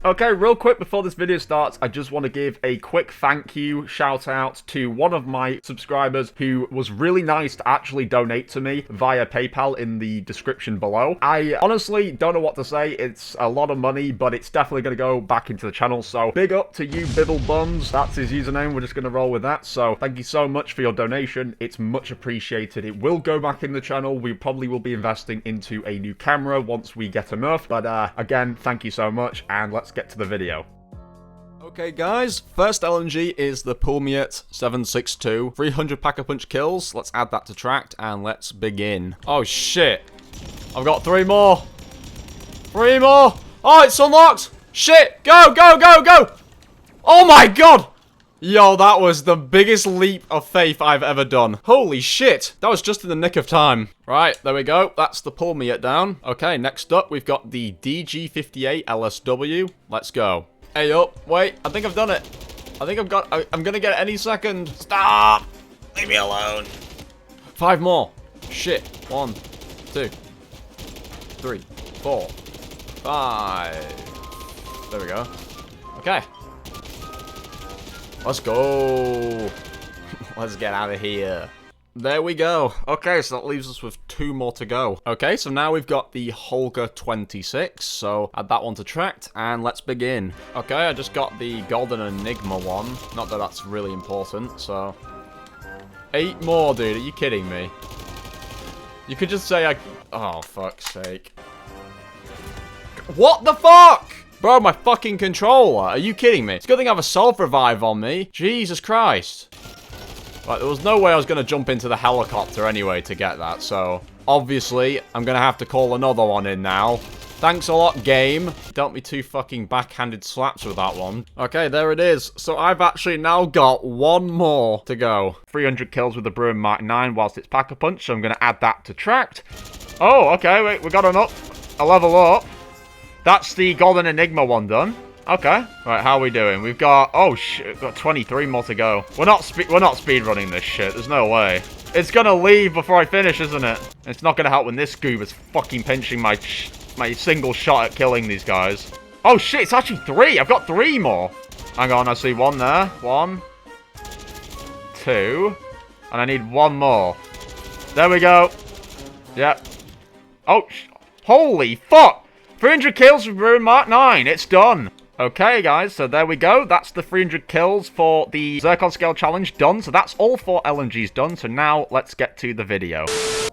Okay, real quick before this video starts, I just want to give a quick thank you, shout out to one of my subscribers who was really nice to actually donate to me via PayPal in the description below. I honestly don't know what to say. It's a lot of money, but it's definitely going to go back into the channel. So big up to you, Bibblebums. That's his username. We're just going to roll with that. So thank you so much for your donation. It's much appreciated. It will go back in the channel. We probably will be investing into a new camera once we get enough. But again, thank you so much, and let's get to the video. Okay guys, first LMG is the Pulmiet 762. 300 Pack-a-Punch kills. Let's add that to tracked and let's begin. Oh shit. I've got 3 more. 3 more. Oh, it's unlocked. Shit. Go, go, go, go. Oh my god. Yo, that was the biggest leap of faith I've ever done. Holy shit. That was just in the nick of time. Right, there we go. That's the Pulmiet down. Okay, next up, we've got the DG58 LSW. Let's go. Hey up. Wait, I think I've done it. I think I'm gonna get it any second. Stop. Leave me alone. 5 more. Shit. 1, 2, 3, 4, 5. There we go. Okay. Let's go. Let's get out of here. There we go. Okay, so that leaves us with 2 more to go. Okay, so now we've got the Holger 26. So add that one to tracked and let's begin. Okay, I just got the Golden Enigma one. Not that that's really important, so 8 more, dude. Are you kidding me? You could just say oh, fuck's sake. What the fuck? Bro, my fucking controller. Are you kidding me? It's a good thing I have a self-revive on me. Jesus Christ. Right, there was no way I was going to jump into the helicopter anyway to get that, so obviously I'm going to have to call another one in now. Thanks a lot, game. Dealt me 2 fucking backhanded slaps with that one. Okay, there it is. So I've actually now got 1 more to go. 300 kills with the Bruin Mark 9 whilst it's Pack-a-Punch, so I'm going to add that to tracked. Oh, okay, wait, we got a level up. That's the Golden Enigma one done. Okay. Right, how are we doing? We've got... Oh, shit. We've got 23 more to go. We're not speed running this shit. There's no way. It's gonna leave before I finish, isn't it? It's not gonna help when this goob is fucking pinching my single shot at killing these guys. Oh, shit. It's actually 3. I've got 3 more. Hang on. I see 1 there. 1. 2. And I need 1 more. There we go. Yep. Oh, holy fuck. 300 kills with Bruin Mark 9. It's done. Okay, guys, so there we go. That's the 300 kills for the ZIRCON scale challenge done. So that's all 4 LMGs done. So now let's get to the video.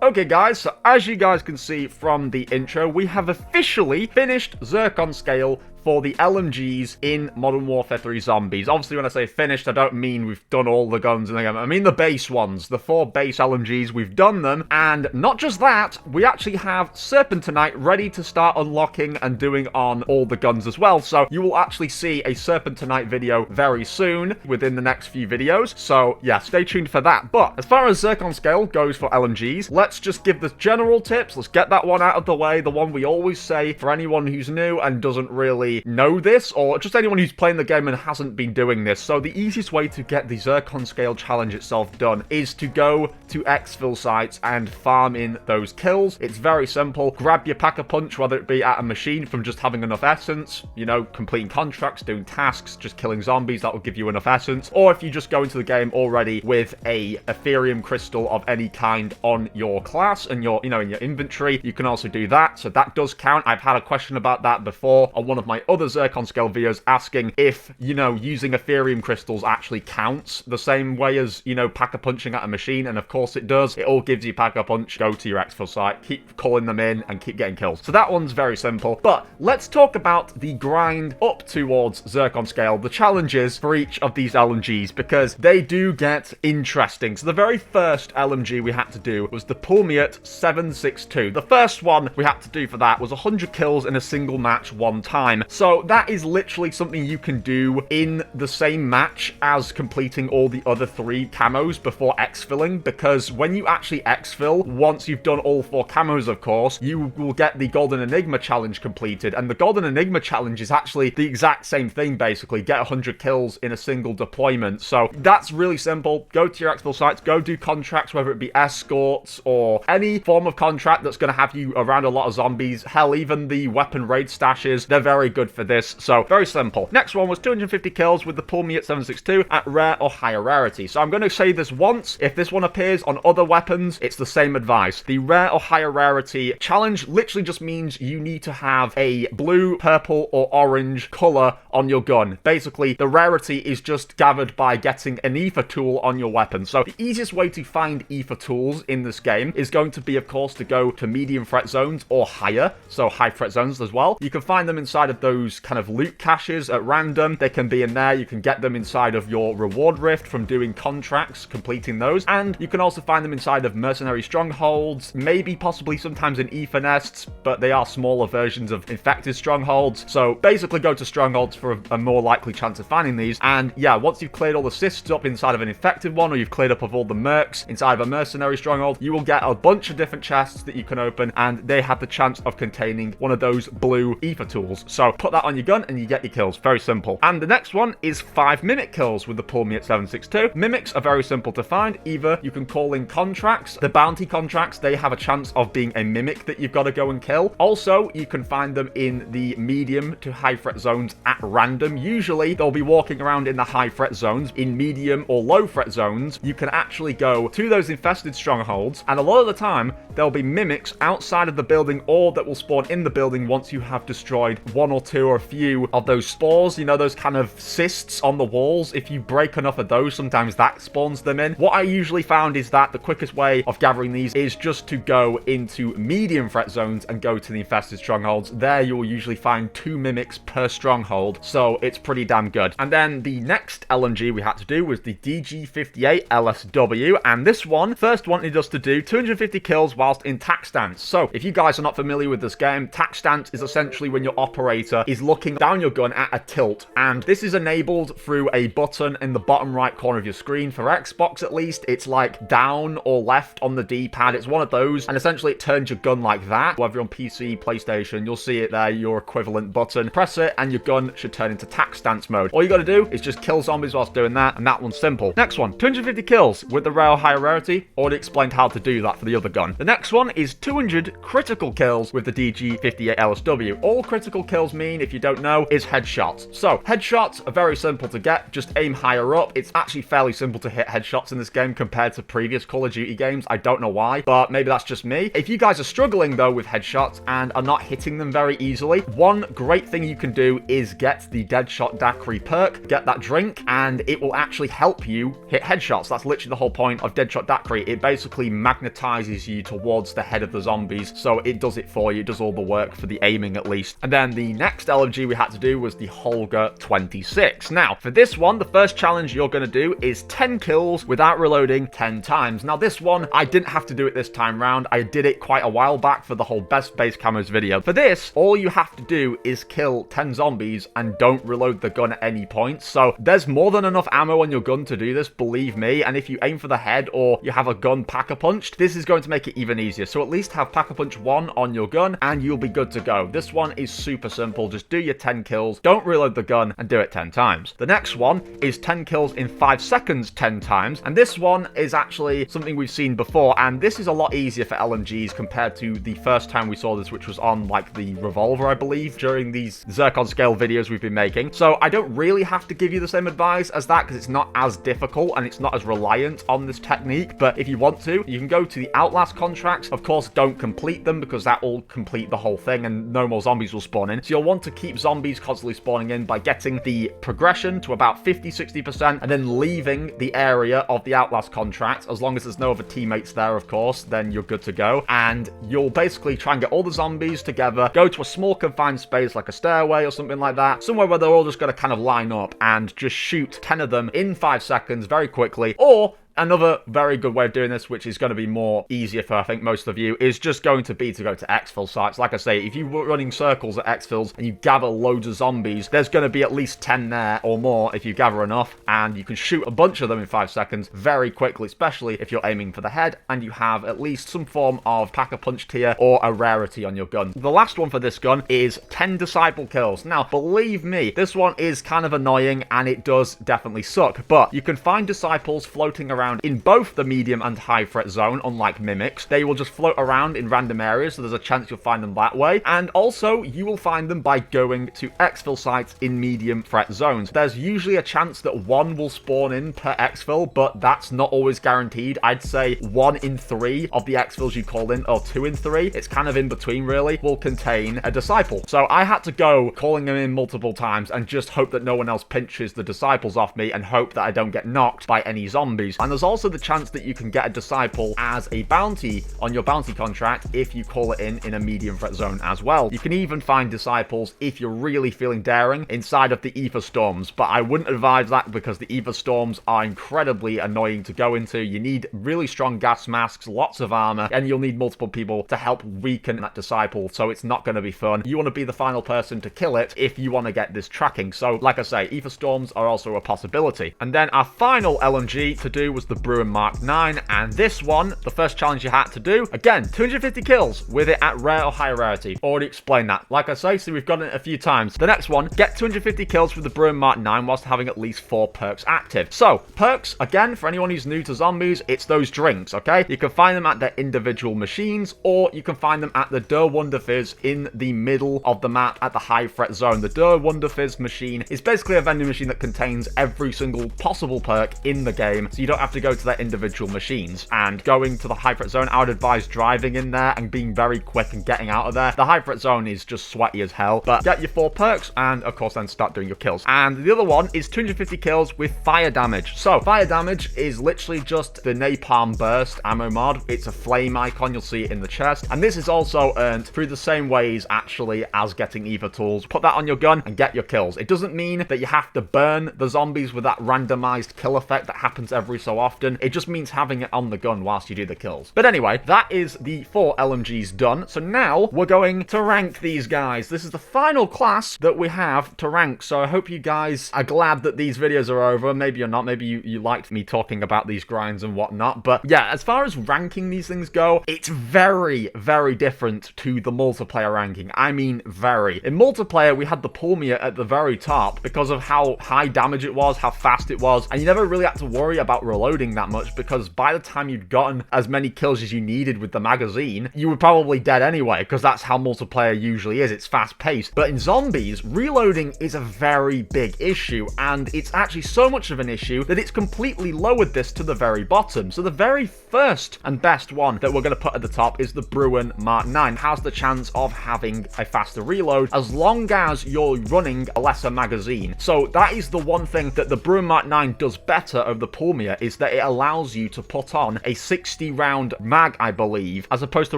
Okay, guys, so as you guys can see from the intro, we have officially finished ZIRCON scale for the LMGs in Modern Warfare 3 Zombies. Obviously, when I say finished, I don't mean we've done all the guns in the game. I mean the base ones, the 4 base LMGs, we've done them. And not just that, we actually have Serpentinite ready to start unlocking and doing on all the guns as well. So you will actually see a Serpentinite video very soon within the next few videos. So yeah, stay tuned for that. But as far as ZIRCON scale goes for LMGs, let's just give the general tips. Let's get that one out of the way. The one we always say for anyone who's new and doesn't really know this, or just anyone who's playing the game and hasn't been doing this. So the easiest way to get the ZIRCON scale challenge itself done is to go to exfil sites and farm in those kills. It's very simple. Grab your Pack-a-Punch, whether it be at a machine from just having enough essence, you know, completing contracts, doing tasks, just killing zombies, that will give you enough essence. Or if you just go into the game already with a Ethereum crystal of any kind on your class and your, you know, in your inventory, you can also do that. So that does count. I've had a question about that before on one of my other ZIRCON scale videos asking if, you know, using Ethereum crystals actually counts the same way as, you know, Pack-a-Punching at a machine, and of course it does. It all gives you Pack-a-Punch. Go to your exfil site, keep calling them in, and keep getting kills. So that one's very simple. But let's talk about the grind up towards ZIRCON scale, the challenges for each of these LMGs, because they do get interesting. So the very first LMG we had to do was the Pulmiet 762. The first one we had to do for that was 100 kills in a single match 1 time. So that is literally something you can do in the same match as completing all the other 3 camos before exfilling, because when you actually exfil, once you've done all 4 camos, of course, you will get the Golden Enigma challenge completed, and the Golden Enigma challenge is actually the exact same thing, basically. Get 100 kills in a single deployment. So that's really simple. Go to your exfil sites, go do contracts, whether it be escorts or any form of contract that's going to have you around a lot of zombies. Hell, even the weapon raid stashes, they're very good for this. So very simple. Next one was 250 kills with the Pull Me at 762 at rare or higher rarity. So I'm going to say this once. If this one appears on other weapons, it's the same advice. The rare or higher rarity challenge literally just means you need to have a blue, purple, or orange color on your gun. Basically, the rarity is just gathered by getting an ether tool on your weapon. So the easiest way to find ether tools in this game is going to be, of course, to go to medium threat zones or higher, so high threat zones as well. You can find them inside of those kind of loot caches at random. They can be in there. You can get them inside of your reward rift from doing contracts, completing those, and you can also find them inside of mercenary strongholds, maybe possibly sometimes in ether nests, but they are smaller versions of infected strongholds. So basically go to strongholds for a more likely chance of finding these. And yeah, once you've cleared all the cysts up inside of an infected one, or you've cleared up of all the mercs inside of a mercenary stronghold, you will get a bunch of different chests that you can open, and they have the chance of containing one of those blue ether tools. So put that on your gun and you get your kills. Very simple. And the next one is 5 mimic kills with the Pull Me at 762. Mimics are very simple to find. Either you can call in contracts. The bounty contracts, they have a chance of being a mimic that you've got to go and kill. Also, you can find them in the medium to high threat zones at random. Usually, they'll be walking around in the high threat zones. In medium or low threat zones, you can actually go to those infested strongholds, and a lot of the time, there'll be mimics outside of the building or that will spawn in the building once you have destroyed one or two or a few of those spores, you know, those kind of cysts on the walls. If you break enough of those, sometimes that spawns them in. What I usually found is that the quickest way of gathering these is just to go into medium threat zones and go to the infested strongholds. There you will usually find 2 mimics per stronghold, so it's pretty damn good. And then the next LMG we had to do was the DG58 LSW, and this one first wanted us to do 250 kills whilst in tack stance. So if you guys are not familiar with this game, tack stance is essentially when your operator is looking down your gun at a tilt, and this is enabled through a button in the bottom right corner of your screen. For Xbox at least, it's like down or left on the D-pad. It's one of those, and essentially it turns your gun like that. Whether you're on PC, PlayStation, you'll see it there, your equivalent button. Press it and your gun should turn into tack stance mode. All you got to do is just kill zombies whilst doing that, and that one's simple. Next one, 250 kills with the rare higher rarity. Already explained how to do that for the other gun. The next one is 200 critical kills with the DG58 LSW. All critical kills mean, if you don't know, is headshots. So headshots are very simple to get. Just aim higher up. It's actually fairly simple to hit headshots in this game compared to previous Call of Duty games. I don't know why, but maybe that's just me. If you guys are struggling though with headshots and are not hitting them very easily, one great thing you can do is get the Deadshot Daiquiri perk, get that drink, and it will actually help you hit headshots. That's literally the whole point of Deadshot Daiquiri. It basically magnetizes you towards the head of the zombies, so it does it for you. It does all the work for the aiming at least. And then the next LMG we had to do was the Holger 26. Now, for this one, the first challenge you're going to do is 10 kills without reloading 10 times. Now, this one, I didn't have to do it this time round. I did it quite a while back for the whole best base camos video. For this, all you have to do is kill 10 zombies and don't reload the gun at any point. So there's more than enough ammo on your gun to do this, believe me. And if you aim for the head or you have a gun pack-a-punched, this is going to make it even easier. So at least have pack-a-punch 1 on your gun and you'll be good to go. This one is super simple. Just do your 10 kills, don't reload the gun, and do it 10 times. The next one is 10 kills in 5 seconds 10 times, and this one is actually something we've seen before, and this is a lot easier for LMGs compared to the first time we saw this, which was on like the revolver, I believe, during these ZIRCON scale videos we've been making. So I don't really have to give you the same advice as that because it's not as difficult and it's not as reliant on this technique, but if you want to, you can go to the Outlast contracts. Of course, don't complete them because that will complete the whole thing and no more zombies will spawn in. So you'll want to keep zombies constantly spawning in by getting the progression to about 50-60% and then leaving the area of the Outlast contract. As long as there's no other teammates there, of course, then you're good to go. And you'll basically try and get all the zombies together, go to a small confined space like a stairway or something like that, somewhere where they're all just going to kind of line up and just shoot 10 of them in 5 seconds very quickly. Or another very good way of doing this, which is going to be more easier for, I think, most of you, is just going to be to go to exfil sites. Like I say, if you were running circles at exfils and you gather loads of zombies, there's going to be at least 10 there or more if you gather enough, and you can shoot a bunch of them in 5 seconds very quickly, especially if you're aiming for the head and you have at least some form of pack-a-punch tier or a rarity on your gun. The last one for this gun is 10 disciple kills. Now, believe me, this one is kind of annoying and it does definitely suck, but you can find disciples floating around around in both the medium and high threat zone, unlike mimics. They will just float around in random areas, so there's a chance you'll find them that way. And also, you will find them by going to exfil sites in medium threat zones. There's usually a chance that one will spawn in per exfil, but that's not always guaranteed. I'd say 1 in 3 of the exfils you call in, or 2 in 3, it's kind of in between really, will contain a disciple. So I had to go calling them in multiple times and just hope that no one else pinches the disciples off me and hope that I don't get knocked by any zombies. And there's also the chance that you can get a disciple as a bounty on your bounty contract if you call it in a medium threat zone as well. You can even find disciples if you're really feeling daring inside of the ether storms, but I wouldn't advise that because the ether storms are incredibly annoying to go into. You need really strong gas masks, lots of armor, and you'll need multiple people to help weaken that disciple, so it's not going to be fun. You want to be the final person to kill it if you want to get this tracking. So like I say, ether storms are also a possibility. And then our final LMG to do was the Bruin Mark 9, and this one, the first challenge you had to do, again, 250 kills with it at rare or high rarity. Already explained that. Like I say, so we've done it a few times. The next one, get 250 kills with the Bruin Mark 9 whilst having at least 4 perks active. So, perks, again, for anyone who's new to zombies, it's those drinks, okay? You can find them at their individual machines, or you can find them at the Der Wunderfizz in the middle of the map at the high threat zone. The Der Wunderfizz machine is basically a vending machine that contains every single possible perk in the game, so you don't have to go to their individual machines. And going to the high threat zone, I would advise driving in there and being very quick and getting out of there. The high threat zone is just sweaty as hell, but get your 4 perks and of course then start doing your kills. And the other one is 250 kills with fire damage. So fire damage is literally just the napalm burst ammo mod. It's a flame icon, you'll see it in the chest, and this is also earned through the same ways actually as getting ether tools. Put that on your gun and get your kills. It doesn't mean that you have to burn the zombies with that randomized kill effect that happens every so often. It just means having it on the gun whilst you do the kills. But anyway, that is the 4 LMGs done. So now we're going to rank these guys. This is the final class that we have to rank. So I hope you guys are glad that these videos are over. Maybe you're not. Maybe you liked me talking about these grinds and whatnot. But yeah, as far as ranking these things go, it's very, very different to the multiplayer ranking. I mean, very. In multiplayer, we had the Pulmia at the very top because of how high damage it was, how fast it was, and you never really had to worry about reloading that much because by the time you'd gotten as many kills as you needed with the magazine, you were probably dead anyway because that's how multiplayer usually is. It's fast-paced. But in zombies, reloading is a very big issue, and it's actually so much of an issue that it's completely lowered this to the very bottom. So the very first and best one that we're going to put at the top is the Bruin Mark 9. It has the chance of having a faster reload as long as you're running a lesser magazine. So that is the one thing that the Bruin Mark 9 does better over the Pulmia, is that it allows you to put on a 60 round mag, I believe, as opposed to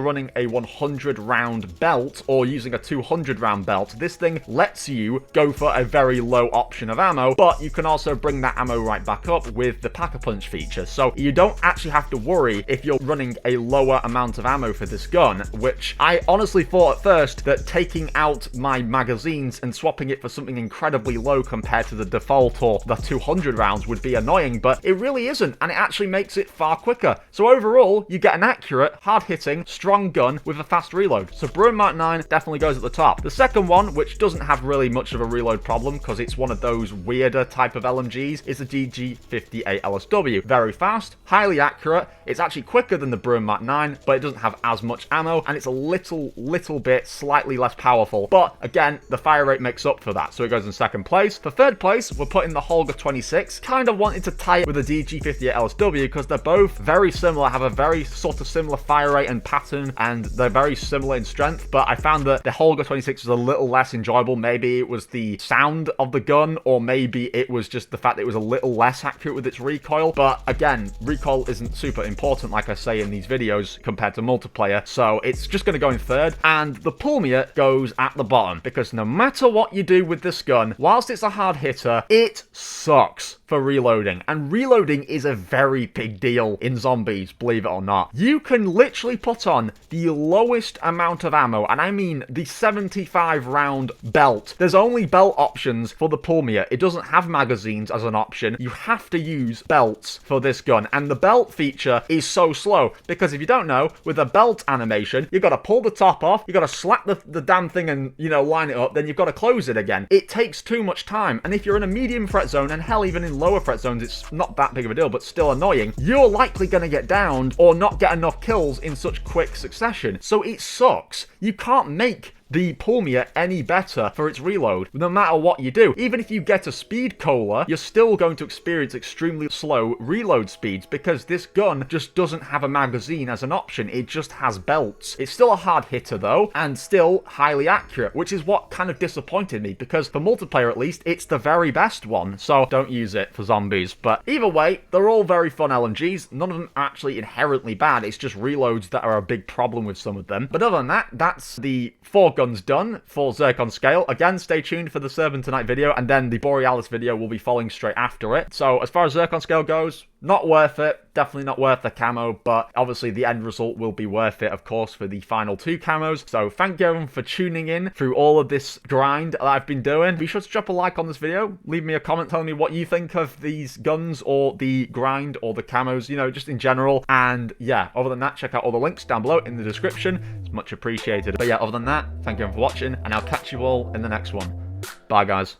running a 100 round belt or using a 200 round belt. This thing lets you go for a very low option of ammo, but you can also bring that ammo right back up with the Pack-a-Punch feature. So you don't actually have to worry if you're running a lower amount of ammo for this gun, which I honestly thought at first that taking out my magazines and swapping it for something incredibly low compared to the default or the 200 rounds would be annoying, but it really isn't, and it actually makes it far quicker. So overall, you get an accurate, hard-hitting, strong gun with a fast reload. So Bruin Mark 9 definitely goes at the top. The second one, which doesn't have really much of a reload problem because it's one of those weirder type of LMGs, is the DG58 LSW. Very fast, highly accurate. It's actually quicker than the Bruin Mark 9, but it doesn't have as much ammo, and it's a little bit slightly less powerful. But again, the fire rate makes up for that, so it goes in second place. For third place, we're putting the Holger 26. Kind of wanted to tie it with the DG58 LSW because they're both very similar, have a very sort of similar fire rate and pattern, and they're very similar in strength, but I found that the Holger 26 was a little less enjoyable. Maybe it was the sound of the gun, or maybe it was just the fact that it was a little less accurate with its recoil. But again, recoil isn't super important, like I say in these videos, compared to multiplayer, so it's just going to go in third. And the Pulmia goes at the bottom because no matter what you do with this gun, whilst it's a hard hitter, it sucks for reloading, and reloading is a very big deal in zombies, believe it or not. You can literally put on the lowest amount of ammo, and I mean the 75 round belt. There's only belt options for the Pulmia. It doesn't have magazines as an option. You have to use belts for this gun, and the belt feature is so slow because if you don't know, with a belt animation, you've got to pull the top off, you've got to slap the damn thing and, you know, line it up, then you've got to close it again. It takes too much time, and if you're in a medium threat zone, and hell, even in lower threat zones, it's not that big of a deal, but still annoying. You're likely going to get downed or not get enough kills in such quick succession. So it sucks. You can't make the Pulmia any better for its reload, no matter what you do. Even if you get a speed cola, you're still going to experience extremely slow reload speeds because this gun just doesn't have a magazine as an option. It just has belts. It's still a hard hitter though, and still highly accurate, which is what kind of disappointed me because for multiplayer at least, it's the very best one. So don't use it for zombies. But either way, they're all very fun LMGs. None of them are actually inherently bad. It's just reloads that are a big problem with some of them. But other than that, that's the 4 guns done for ZIRCON scale. Again, stay tuned for the Servant Tonight video, and then the Borealis video will be following straight after it. So as far as ZIRCON scale goes, not worth it. Definitely not worth the camo, but obviously the end result will be worth it, of course, for the final 2 camos. So thank you everyone for tuning in through all of this grind that I've been doing. Be sure to drop a like on this video. Leave me a comment telling me what you think of these guns or the grind or the camos, you know, just in general. And yeah, other than that, check out all the links down below in the description. It's much appreciated. But yeah, other than that, thank you everyone for watching, and I'll catch you all in the next one. Bye, guys.